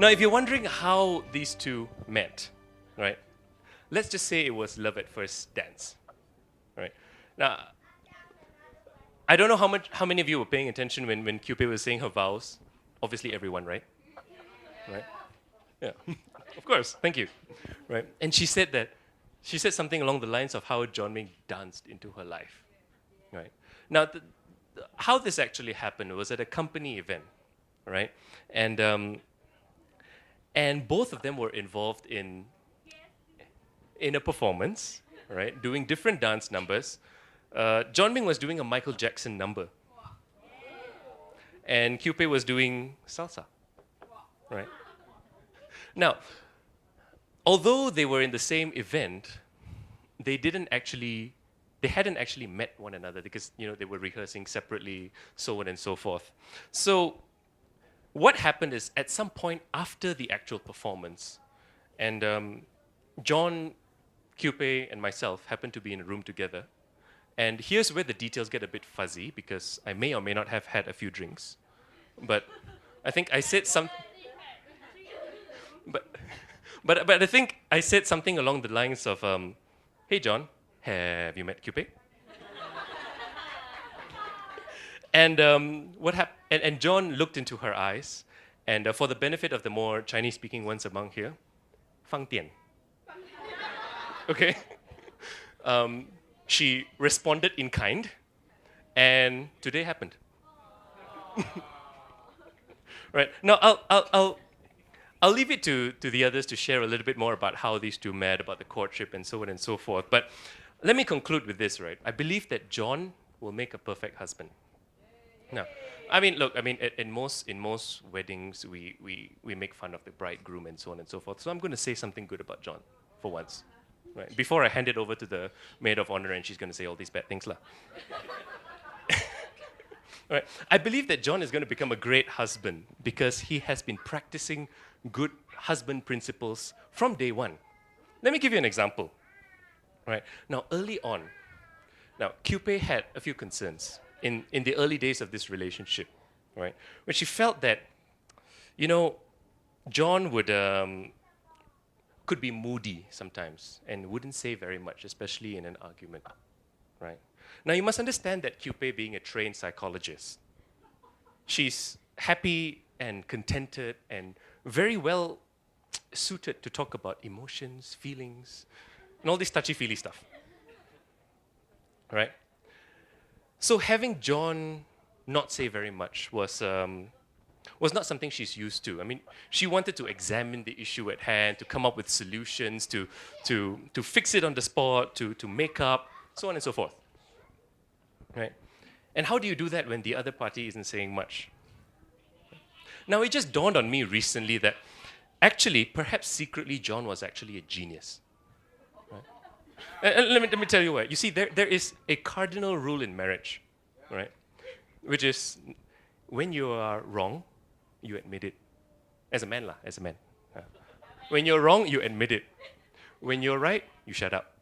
Now, if you're wondering how these two met, right? Let's just say it was love at first dance, right? Now, I don't know how many of you were paying attention when Q-Pei was saying her vows. Obviously, everyone, right? Right? Yeah, of course. Thank you. Right? And she said something along the lines of how Jon Ming danced into her life. Right? Now, how this actually happened was at a company event, right? And both of them were involved in a performance, right? Doing different dance numbers. Jon Ming was doing a Michael Jackson number, and Q-Pei was doing salsa, right? Now, although they were in the same event, they hadn't actually met one another because they were rehearsing separately, so on and so forth. So what happened is at some point after the actual performance, and John, Q-Pei, and myself happened to be in a room together. And here's where the details get a bit fuzzy because I may or may not have had a few drinks. But I think I said but I think I said something along the lines of, "Hey John, have you met Q-Pei?" And what happened? And John looked into her eyes, and for the benefit of the more Chinese-speaking ones among here, Fang Tian. Okay. She responded in kind, and today happened. Right now, I'll leave it to the others to share a little bit more about how these two met, about the courtship, and so on and so forth. But let me conclude with this, right? I believe that John will make a perfect husband. No, look. In most weddings, we make fun of the bridegroom and so on and so forth. So I'm going to say something good about John for once, right? Before I hand it over to the maid of honor, and she's going to say all these bad things, lah. Right. I believe that John is going to become a great husband because he has been practicing good husband principles from day one. Let me give you an example. Right. Now, early on, Q-Pei had a few concerns in the early days of this relationship, right? When she felt that, John could be moody sometimes and wouldn't say very much, especially in an argument, right? Now, you must understand that Q-Pei, being a trained psychologist, she's happy and contented and very well suited to talk about emotions, feelings, and all this touchy-feely stuff, right? So having John not say very much was not something she's used to. She wanted to examine the issue at hand, to come up with solutions, to fix it on the spot, to make up, so on and so forth. Right? And how do you do that when the other party isn't saying much? Now, it just dawned on me recently that actually, perhaps secretly, John was actually a genius. Right? And let me tell you what. You see, there is a cardinal rule in marriage, right? Which is, when you are wrong, you admit it. As a man. When you're wrong, you admit it. When you're right, you shut up.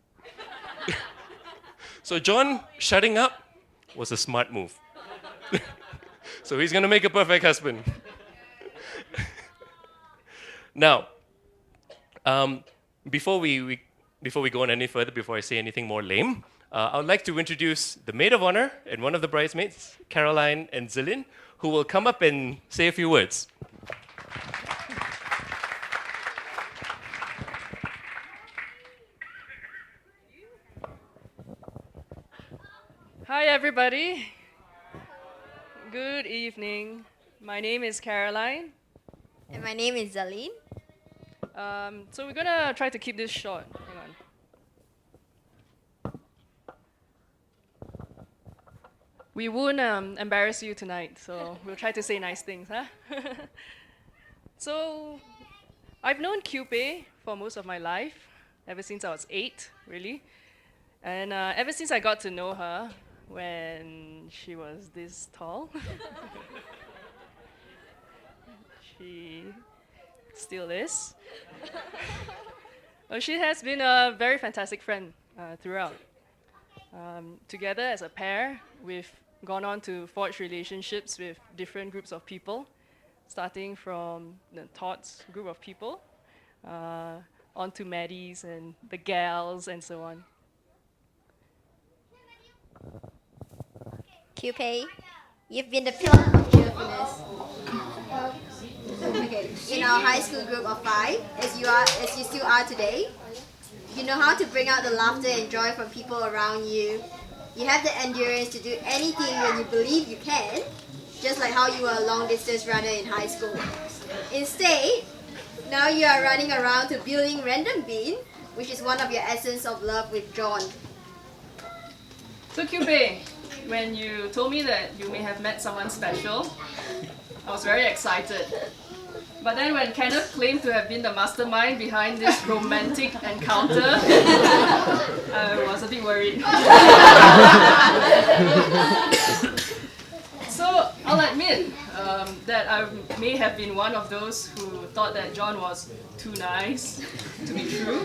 So John shutting up was a smart move. So he's going to make a perfect husband. Now, before we go on any further, before I say anything more lame, I would like to introduce the maid of honor and one of the bridesmaids, Caroline and Zelin, who will come up and say a few words. Hi, everybody. Good evening. My name is Caroline. And my name is Zaleen. So we're gonna try to keep this short. Hang on. We won't embarrass you tonight, so we'll try to say nice things, huh? So, I've known Q-Pei for most of my life, ever since I was 8, really. And ever since I got to know her, when she was this tall. She still is. Well, she has been a very fantastic friend throughout. Together as a pair, we've gone on to forge relationships with different groups of people. starting from the Todd's group of people, on to Maddie's and the gals and so on. Q-Pei, you've been the pillar of cheerfulness. Okay, in our high school group of 5, as you still are today, you know how to bring out the laughter and joy from people around you. You have the endurance to do anything when you believe you can, just like how you were a long-distance runner in high school. Instead, now you are running around to building Random Bean, which is one of your essence of love with Jon. So Q-Pei, when you told me that you may have met someone special, I was very excited. But then when Kenneth claimed to have been the mastermind behind this romantic encounter, I was a bit worried. So I'll admit that I may have been one of those who thought that Jon was too nice to be true.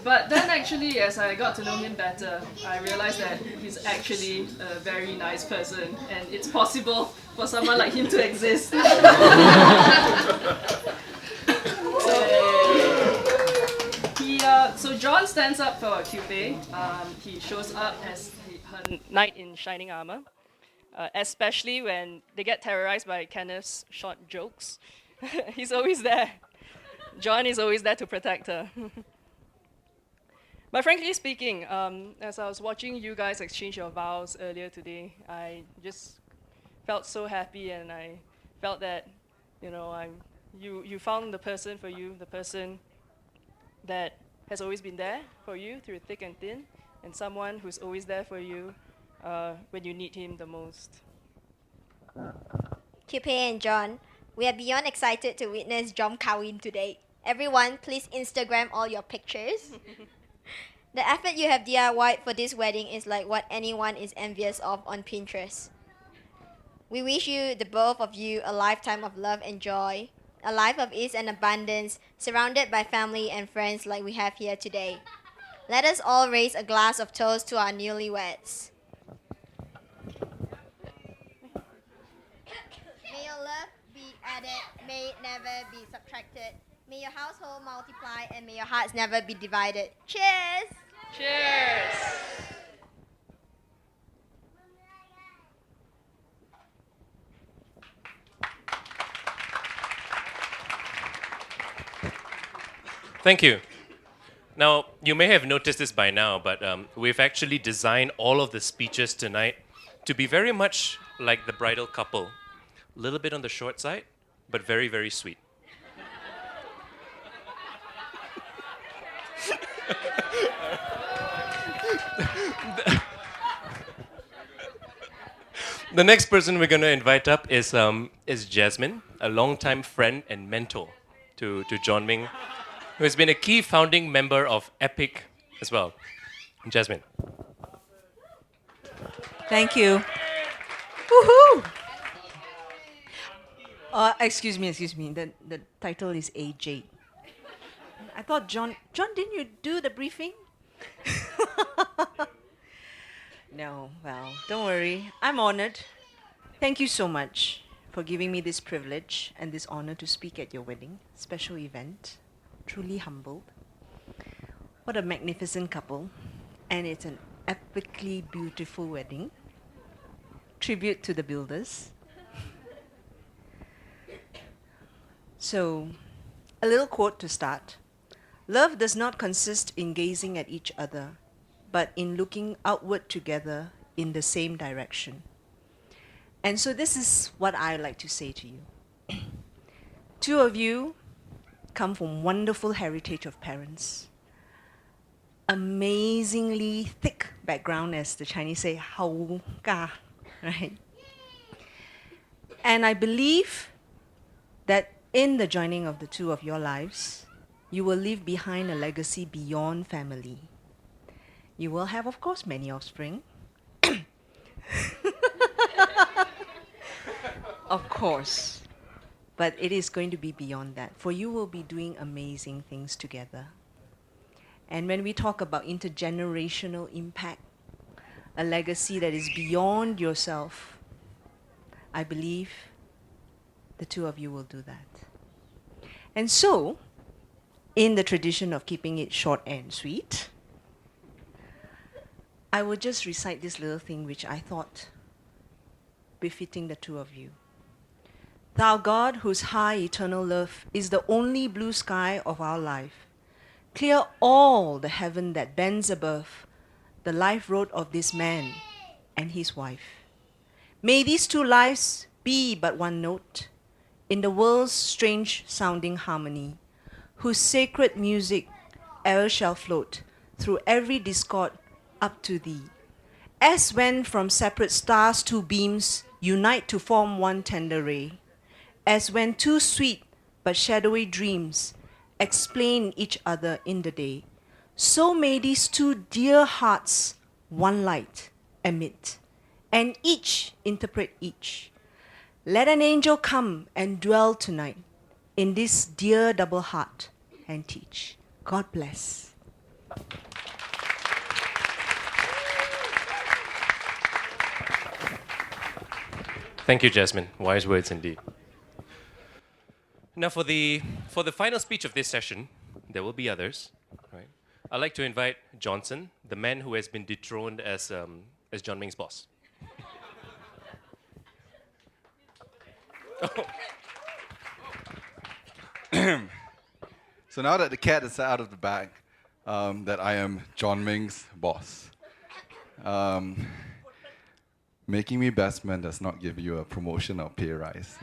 But then actually, as I got to know him better, I realized that he's actually a very nice person, and it's possible for someone like him to exist. So Jon stands up for Q-Pei. He shows up as her knight in shining armor, especially when they get terrorized by Kenneth's short jokes. He's always there. Jon is always there to protect her. But frankly speaking, as I was watching you guys exchange your vows earlier today, I just felt so happy, and I felt that, you found the person for you, the person that has always been there for you through thick and thin, and someone who's always there for you when you need him the most. Q-Pei and Jon, we are beyond excited to witness Jom Kawin today. Everyone, please Instagram all your pictures. The effort you have DIY'd for this wedding is like what anyone is envious of on Pinterest. We wish you, the both of you, a lifetime of love and joy, a life of ease and abundance, surrounded by family and friends like we have here today. Let us all raise a glass of toast to our newlyweds. May your love be added, may it never be subtracted. May your household multiply, and may your hearts never be divided. Cheers! Cheers! Thank you. Now, you may have noticed this by now, but we've actually designed all of the speeches tonight to be very much like the bridal couple. A little bit on the short side, but very, very sweet. The next person we're going to invite up is Jasmine, a longtime friend and mentor to Jon Ming, who has been a key founding member of Epic as well. Jasmine. Thank you. Woohoo! Excuse me. The title is AJ. I thought Jon, didn't you do the briefing? No, well, don't worry. I'm honored. Thank you so much for giving me this privilege and this honor to speak at your wedding, special event. Truly humbled. What a magnificent couple. And it's an epically beautiful wedding. Tribute to the builders. So, a little quote to start. Love does not consist in gazing at each other, but in looking outward together in the same direction. And so this is what I like to say to you. Two of you come from wonderful heritage of parents. Amazingly thick background, as the Chinese say, 好家, right? And I believe that in the joining of the two of your lives, you will leave behind a legacy beyond family. You will have, of course, many offspring. Of course. But it is going to be beyond that. For you will be doing amazing things together. And when we talk about intergenerational impact, a legacy that is beyond yourself, I believe the two of you will do that. And so, in the tradition of keeping it short and sweet, I will just recite this little thing which I thought befitting the two of you. Thou God, whose high eternal love is the only blue sky of our life, clear all the heaven that bends above the life road of this man and his wife. May these two lives be but one note in the world's strange sounding harmony, whose sacred music e'er shall float through every discord up to thee. As when from separate stars two beams unite to form one tender ray, as when two sweet but shadowy dreams explain each other in the day, so may these two dear hearts one light emit, and each interpret each. Let an angel come and dwell tonight in this dear double heart and teach. God bless. Thank you, Jasmine. Wise words indeed. Now, for the final speech of this session, there will be others. Right? I'd like to invite Johnson, the man who has been dethroned as Jon Ming's boss. So now that the cat is out of the bag, that I am Jon Ming's boss. Making me best man does not give you a promotion or pay rise.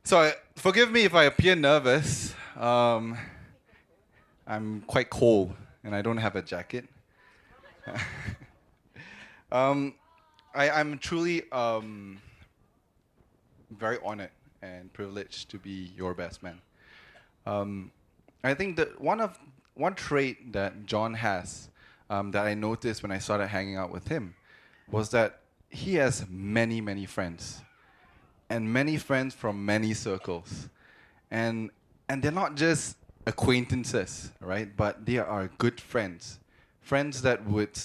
So forgive me if I appear nervous. I'm quite cold and I don't have a jacket. I'm truly very honored and privileged to be your best man. I think that one trait that Jon has that I noticed when I started hanging out with him was that he has many, many friends. And many friends from many circles. And they're not just acquaintances, right? But they are good friends. Friends that would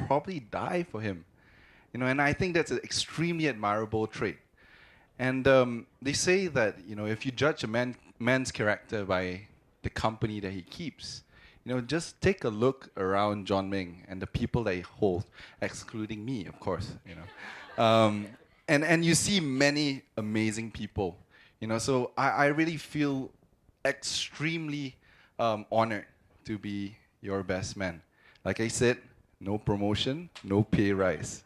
probably die for him. And I think that's an extremely admirable trait. And they say that, if you judge a man's character by the company that he keeps, just take a look around Jon Ming and the people that he holds, excluding me, of course, And you see many amazing people, So I really feel extremely honored to be your best man. Like I said, no promotion, no pay rise.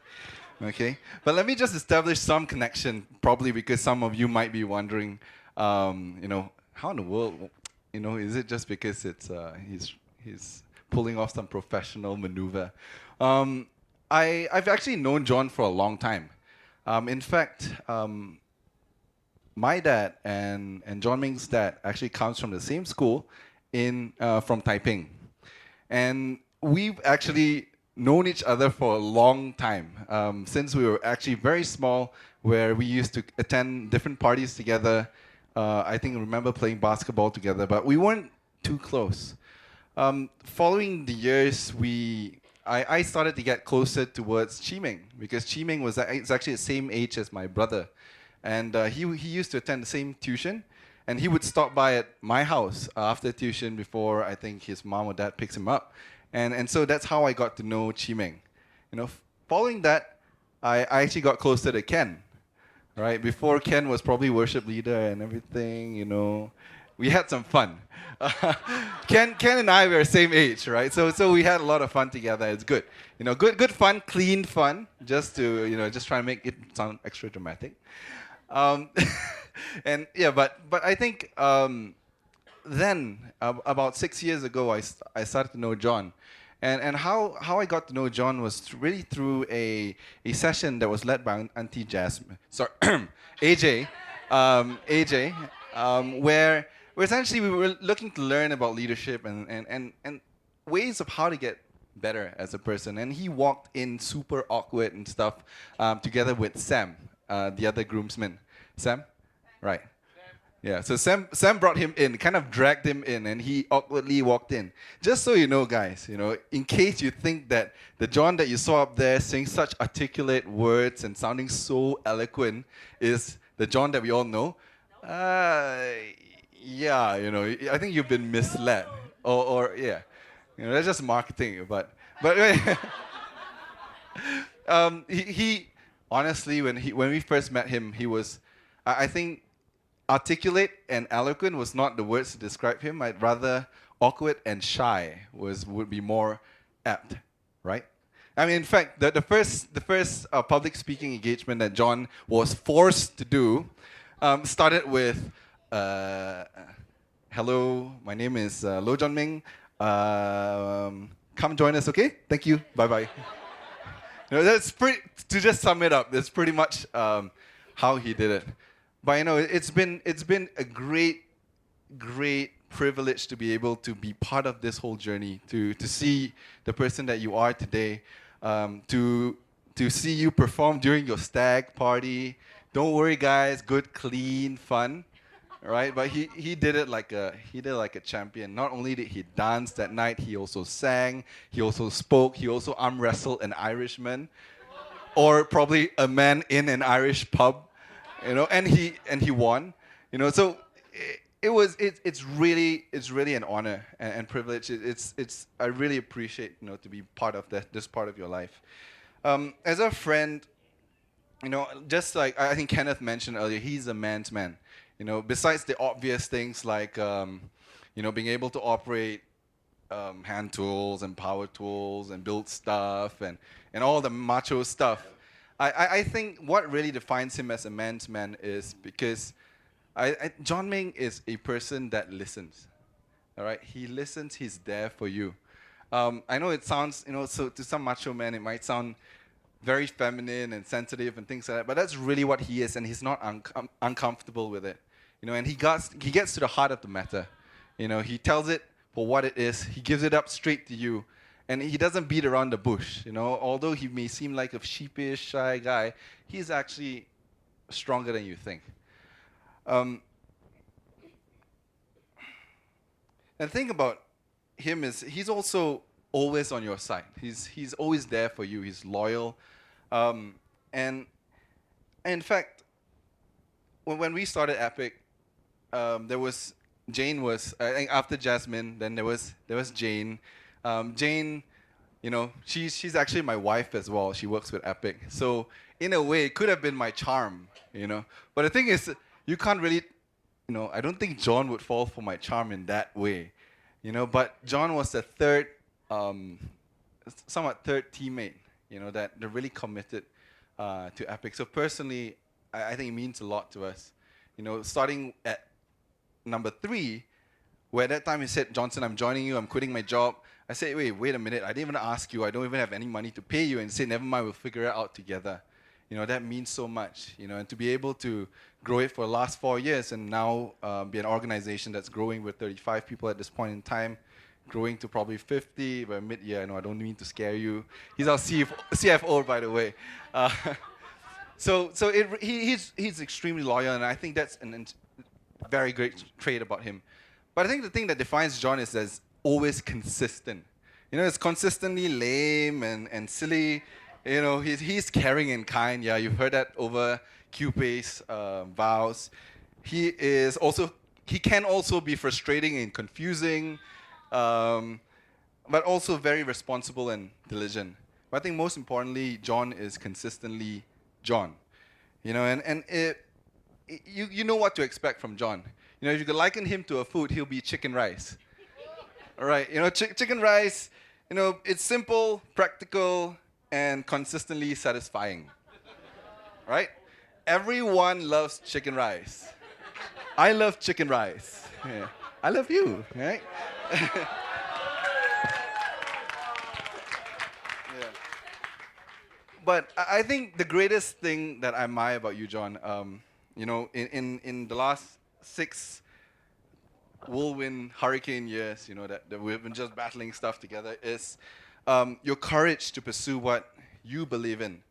Okay, but let me just establish some connection, probably because some of you might be wondering, how in the world, is it just because it's he's pulling off some professional maneuver? I've actually known Jon for a long time. In fact, my dad and Jon Ming's dad actually comes from the same school from Taiping. And we've actually known each other for a long time, since we were actually very small, where we used to attend different parties together. I remember playing basketball together, but we weren't too close. Following the years, I started to get closer towards Qi-Ming, because Qi-Ming was actually the same age as my brother. And he used to attend the same tuition, and he would stop by at my house after tuition before I think his mom or dad picks him up. And so that's how I got to know Qi-Ming. Following that, I actually got closer to Ken, right? Before Ken was probably worship leader and everything, we had some fun. Ken and I were the same age, right? So we had a lot of fun together. It's good, good fun, clean fun. Just to just try to make it sound extra dramatic. And yeah, but I think then about 6 years ago, I started to know Jon, and how I got to know Jon was really through a session that was led by Auntie Jasmine, sorry, AJ, where essentially we were looking to learn about leadership and ways of how to get better as a person. And he walked in super awkward and stuff together with Sam, the other groomsman. Sam? Right. Yeah, so Sam brought him in, kind of dragged him in, and he awkwardly walked in. Just so you know, guys, in case you think that the John that you saw up there saying such articulate words and sounding so eloquent is the John that we all know, yeah, I think you've been misled, or yeah, that's just marketing. But he honestly, when we first met him, he was, I think, articulate and eloquent was not the words to describe him. I'd rather awkward and shy would be more apt, right? I mean, in fact, the first public speaking engagement that John was forced to do started with, "Hello, my name is Jon Ming. Come join us, okay? Thank you. Bye bye." That's pretty. To just sum it up, that's pretty much how he did it. But it's been a great privilege to be able to be part of this whole journey, to see the person that you are today, to see you perform during your stag party. Don't worry, guys, good, clean, fun, right? But he did it like a champion. Not only did he dance that night, he also sang, he also spoke, he also arm wrestled an Irishman, or probably a man in an Irish pub. And he won. So it's really an honor and privilege. I really appreciate to be part of this part of your life. As a friend, just like I think Kenneth mentioned earlier, he's a man's man. Besides the obvious things like being able to operate hand tools and power tools and build stuff and all the macho stuff. I think what really defines him as a man's man is because Jon Ming is a person that listens. All right, he listens. He's there for you. I know it sounds, so to some macho men, it might sound very feminine and sensitive and things like that. But that's really what he is, and he's not uncomfortable with it. And he gets to the heart of the matter. He tells it for what it is. He gives it up straight to you. And he doesn't beat around the bush, Although he may seem like a sheepish, shy guy, he's actually stronger than you think. And the thing about him is he's also always on your side. He's always there for you. He's loyal. And in fact, when we started Epic, Jane was, I think after Jasmine, then there was Jane. Jane, she's actually my wife as well. She works with Epic. So in a way, it could have been my charm, But the thing is, you can't really, I don't think John would fall for my charm in that way, But John was the somewhat third teammate, that really committed to Epic. So personally, I think it means a lot to us. Starting at number 3, where that time he said, "Johnson, I'm joining you. I'm quitting my job." I said, wait a minute. I didn't even ask you. I don't even have any money to pay you. And say, never mind, we'll figure it out together. That means so much. And to be able to grow it for the last 4 years and now be an organization that's growing with 35 people at this point in time, growing to probably 50 by mid-year. I don't mean to scare you. He's our CFO, by the way. He's extremely loyal, and I think that's a very great trait about him. But I think the thing that defines John is that always consistent. It's consistently lame and silly. He's caring and kind. Yeah, you've heard that over Q-Pei's vows. He can also be frustrating and confusing, but also very responsible and diligent. But I think most importantly, John is consistently John. You know what to expect from John. If you could liken him to a food, he'll be chicken rice. All right, chicken rice, it's simple, practical, and consistently satisfying. Right? Everyone loves chicken rice. I love chicken rice. Yeah. I love you, right? Yeah. But I think the greatest thing that I admire about you, John, in the last 6 whirlwind hurricane years, that we've been just battling stuff together, is your courage to pursue what you believe in,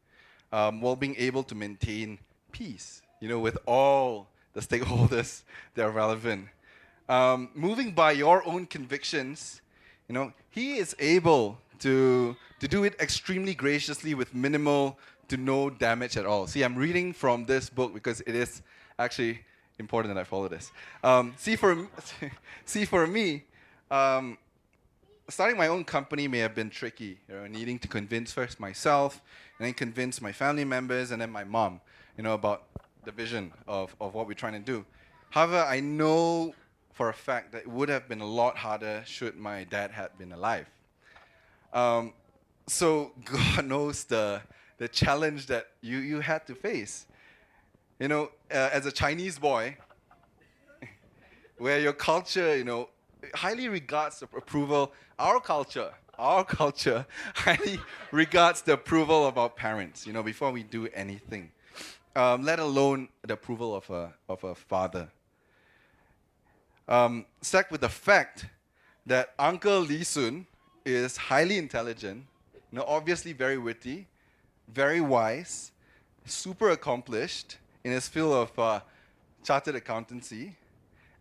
while being able to maintain peace, with all the stakeholders that are relevant. Moving by your own convictions, he is able to do it extremely graciously with minimal to no damage at all. See, I'm reading from this book because it is actually important that I follow this. See, for me, starting my own company may have been tricky, needing to convince first myself, and then convince my family members, and then my mom, about the vision of what we're trying to do. However, I know for a fact that it would have been a lot harder should my dad had been alive. So God knows the challenge that you had to face. As a Chinese boy, where your culture, highly regards the approval, our culture highly regards the approval of our parents, before we do anything, let alone the approval of a father. Stacked with the fact that Uncle Lee Sun is highly intelligent, obviously very witty, very wise, super accomplished in his field of chartered accountancy.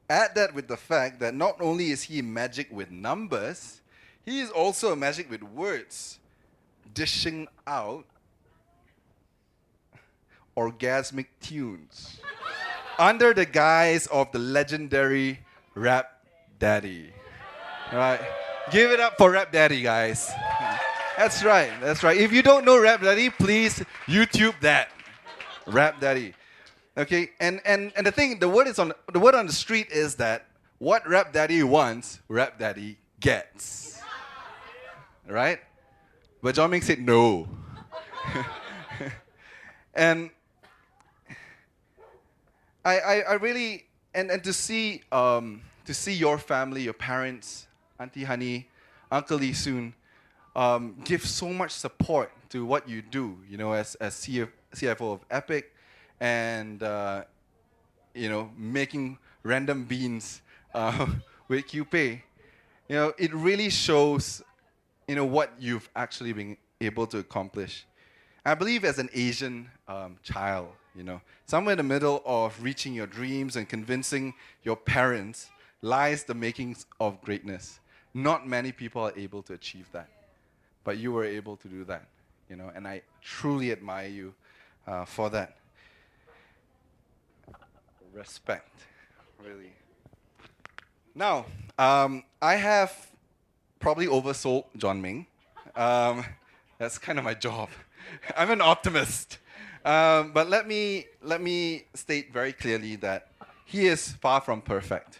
Add that with the fact that not only is he magic with numbers, he is also a magic with words, dishing out orgasmic tunes under the guise of the legendary Rap Daddy. All right? Give it up for Rap Daddy, guys. That's right. If you don't know Rap Daddy, please YouTube that. Rap Daddy. Okay, and the word on the street is that what Rap Daddy wants, Rap Daddy gets. Right? But Jon Ming said no. And I really and to see your family, your parents, Auntie Honey, Uncle Lee Soon, give so much support to what you do, as CFO of Epic, and making random beans with Q-Pei. It really shows what you've actually been able to accomplish. I believe as an Asian child, somewhere in the middle of reaching your dreams and convincing your parents lies the makings of greatness. Not many people are able to achieve that, but you were able to do that, and I truly admire you for that. Respect, really. Now, I have probably oversold Jon Ming. That's kind of my job. I'm an optimist. But let me state very clearly that he is far from perfect.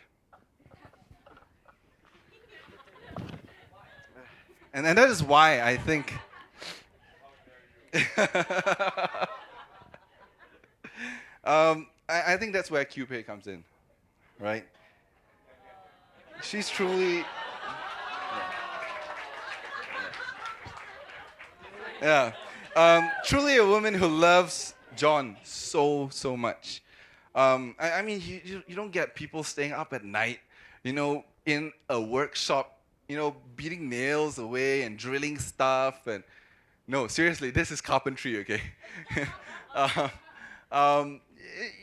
And that is why I think I think that's where Q-Pei comes in, right? She's truly truly a woman who loves Jon so much. I mean, you don't get people staying up at night, in a workshop, beating nails away and drilling stuff. And no, seriously, this is carpentry, okay?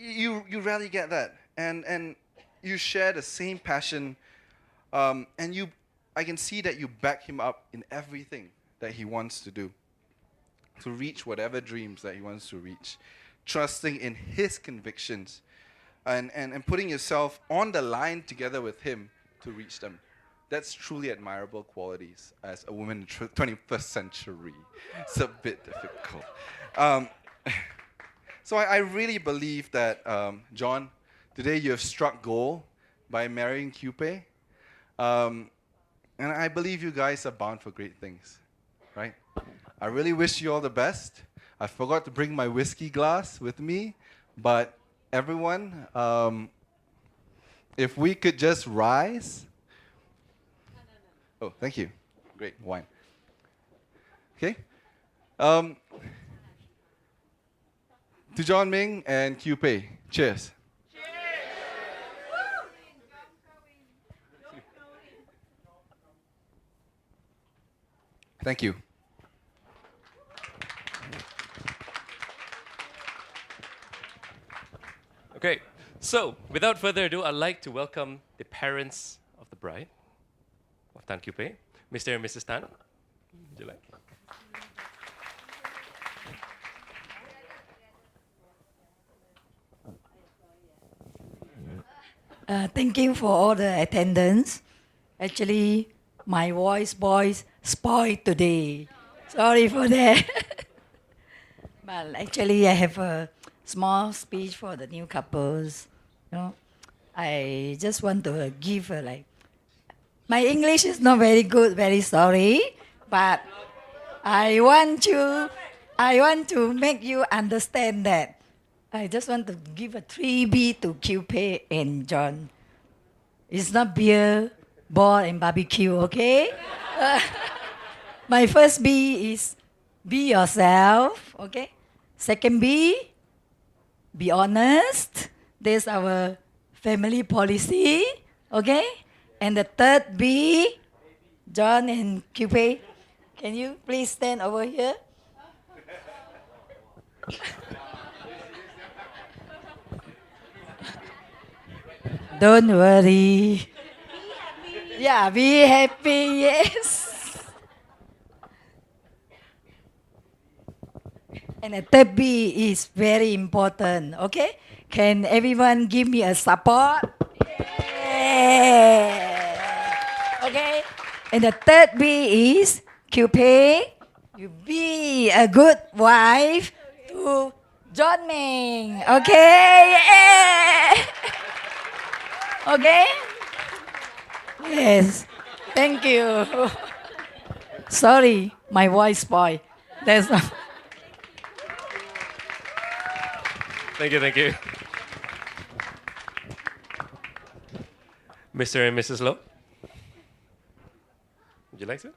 You rarely get that, and you share the same passion, and I can see that you back him up in everything that he wants to do, to reach whatever dreams that he wants to reach, trusting in his convictions, and putting yourself on the line together with him to reach them. That's truly admirable qualities as a woman in the 21st century. It's a bit difficult. So I really believe that, Jon, today you have struck gold by marrying Q-Pei. And I believe you guys are bound for great things, right? I really wish you all the best. I forgot to bring my whiskey glass with me, but everyone, if we could just rise. Oh, thank you. Great wine. Okay. To Jon Ming and Q-Pei, cheers. Thank you. Okay, So, without further ado, I'd like to welcome the parents of the bride of Tan Q-Pei, Mr. and Mrs. Tan. Would you like? Thank you for all the attendance. Actually, my voice spoiled today. Sorry for that. But actually, I have a small speech for the new couples. You know, I just want to give my English is not very good. Very sorry, but I want to make you understand that. I just want to give a 3B to Q-Pei and John. It's not beer, ball, and barbecue, okay? My first B is be yourself, okay? Second B, be honest. There's our family policy, okay? And the third B, John and Q-Pei, can you please stand over here? Don't worry. Yeah, be happy, yes. And the third B is very important, okay? Can everyone give me a support? Yeah. Okay? And the third B is Q-Pei, you be a good wife to Jon Ming, okay? Yeah. Okay? Yes. Thank you. Sorry, my voice spoiled. That's not. Thank you, thank you. Mr. and Mrs. Low, would you like to?